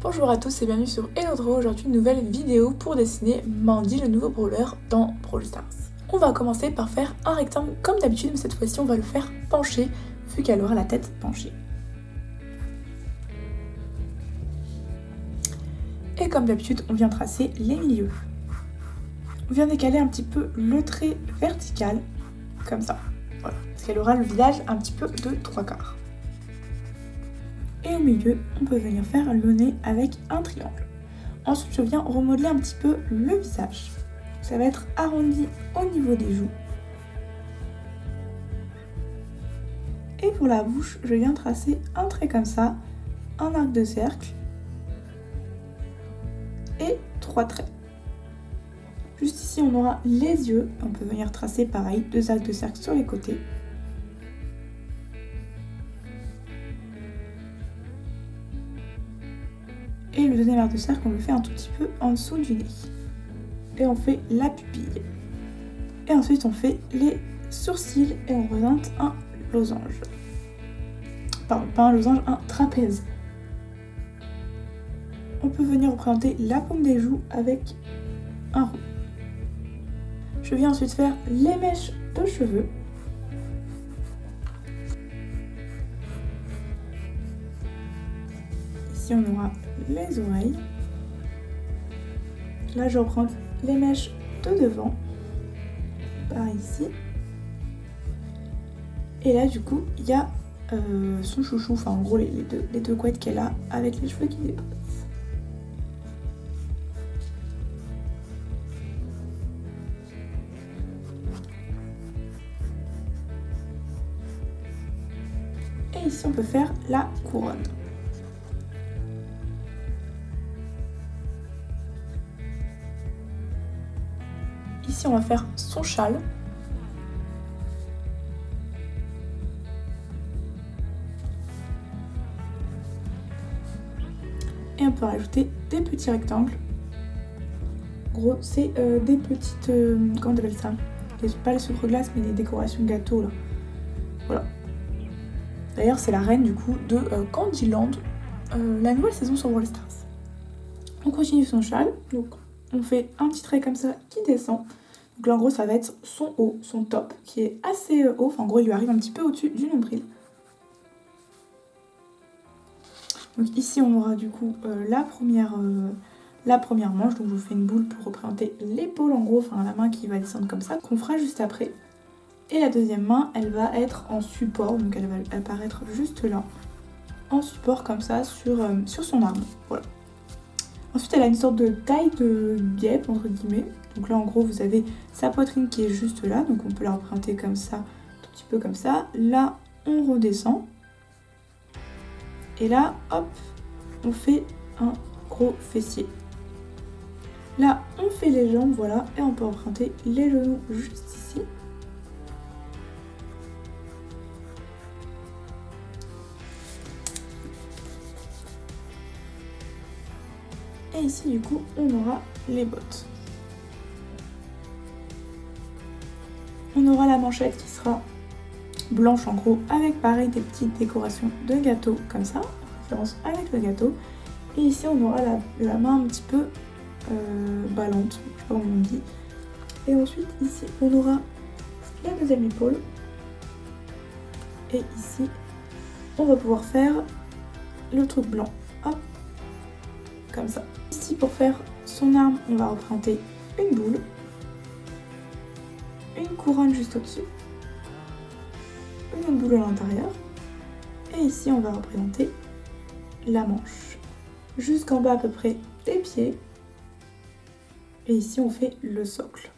Bonjour à tous et bienvenue sur Hello Draw. Aujourd'hui une nouvelle vidéo pour dessiner Mandy, le nouveau brawler dans Brawl Stars. On va commencer par faire un rectangle comme d'habitude, mais cette fois-ci on va le faire pencher vu qu'elle aura la tête penchée. Et comme d'habitude on vient tracer les milieux. On vient décaler un petit peu le trait vertical, comme ça. Voilà, parce qu'elle aura le visage un petit peu de 3/4. Et au milieu, on peut venir faire le nez avec un triangle. Ensuite, je viens remodeler un petit peu le visage. Ça va être arrondi au niveau des joues. Et pour la bouche, je viens tracer un trait comme ça, un arc de cercle et 3 traits. Juste ici, on aura les yeux. On peut venir tracer pareil, 2 arcs de cercle sur les côtés. Et le deuxième arc de cercle, on le fait un tout petit peu en dessous du nez. Et on fait la pupille. Et ensuite, on fait les sourcils et on représente un losange. Pardon, pas un losange, un trapèze. On peut venir représenter la paume des joues avec un rond. Je viens ensuite faire les mèches de cheveux. Ici, on aura les oreilles. Là, je reprends les mèches de devant, par ici. Et là, du coup, il y a son chouchou, enfin en gros les deux couettes qu'elle a avec les cheveux qui dépassent. Et ici, on peut faire la couronne. Ici, on va faire son châle. Et on peut rajouter des petits rectangles. En gros, c'est des petites... comment on appelle ça? Pas les sucre glace, mais les décorations gâteaux, là. Voilà. D'ailleurs, c'est la reine, du coup, de Candyland, la nouvelle saison sur Brawl Stars. On continue son châle. Donc, on fait un petit trait comme ça qui descend. Donc là, en gros, ça va être son haut, son top, qui est assez haut. Enfin, en gros, il lui arrive un petit peu au-dessus du nombril. Donc ici, on aura du coup la première manche. Donc je vous fais une boule pour représenter l'épaule, en gros, enfin la main qui va descendre comme ça, qu'on fera juste après. Et la deuxième main, elle va être en support, donc elle va apparaître juste là, en support comme ça sur son arme. Voilà. Ensuite, elle a une sorte de taille de guêpe, entre guillemets. Donc là, en gros, vous avez sa poitrine qui est juste là. Donc on peut la représenter comme ça, un tout petit peu comme ça. Là, on redescend. Et là, hop, on fait un gros fessier. Là, on fait les jambes, voilà. Et on peut représenter les genoux juste ici. Et ici, du coup, on aura les bottes. On aura la manchette qui sera blanche en gros, avec pareil des petites décorations de gâteau comme ça, en référence avec le gâteau. Et ici, on aura la main un petit peu ballante, je sais pas comment on dit. Et ensuite, ici, on aura la deuxième épaule. Et ici, on va pouvoir faire le truc blanc, hop, comme ça. Ici, pour faire son arme, on va représenter une boule, une couronne juste au-dessus, une boule à l'intérieur. Et ici, on va représenter la manche, jusqu'en bas à peu près des pieds. Et ici, on fait le socle.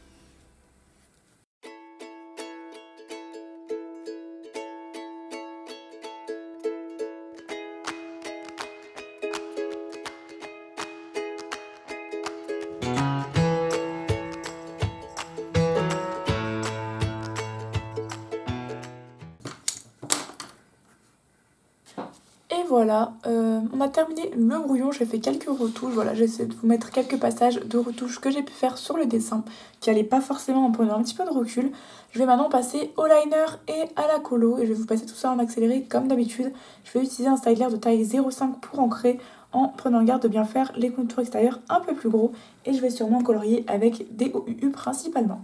Et voilà, on a terminé le brouillon, j'ai fait quelques retouches, voilà, j'essaie de vous mettre quelques passages de retouches que j'ai pu faire sur le dessin, qui allaient pas forcément en prenant un petit peu de recul. Je vais maintenant passer au liner et à la colo, et je vais vous passer tout ça en accéléré comme d'habitude. Je vais utiliser un styler de taille 0,5 pour ancrer en prenant garde de bien faire les contours extérieurs un peu plus gros et je vais sûrement colorier avec des OUU principalement.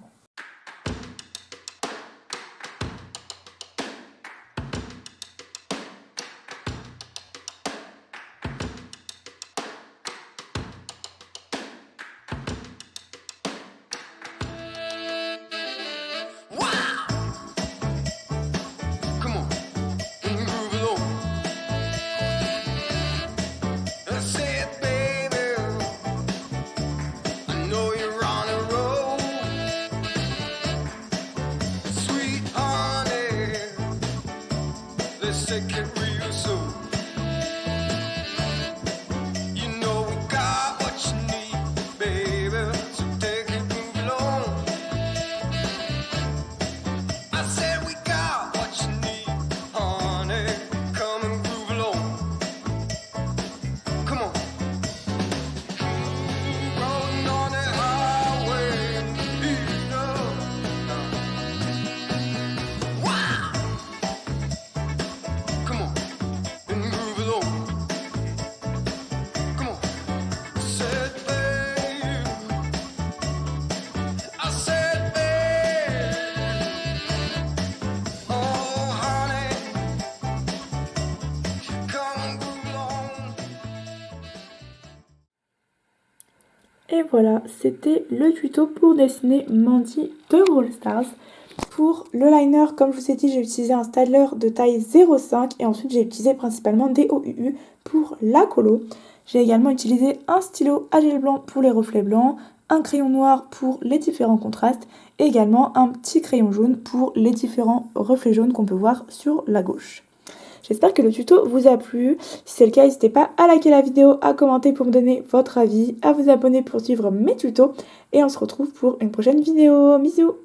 Take it real soon. You know we got what you need, baby. So take it, move along. I said we got what you need, honey. Come and groove along. Come on. Rolling on the highway, you know. Wow. Come on. And groove along. Come on. Said babe. I said babe. Oh honey. Come and groove along. Et voilà, c'était le tuto pour dessiner Mandy de Brawl Stars. Pour le liner, comme je vous ai dit, j'ai utilisé un styler de taille 0,5 et ensuite j'ai utilisé principalement des OUU pour la colo. J'ai également utilisé un stylo à gel blanc pour les reflets blancs, un crayon noir pour les différents contrastes et également un petit crayon jaune pour les différents reflets jaunes qu'on peut voir sur la gauche. J'espère que le tuto vous a plu. Si c'est le cas, n'hésitez pas à liker la vidéo, à commenter pour me donner votre avis, à vous abonner pour suivre mes tutos et on se retrouve pour une prochaine vidéo. Bisous!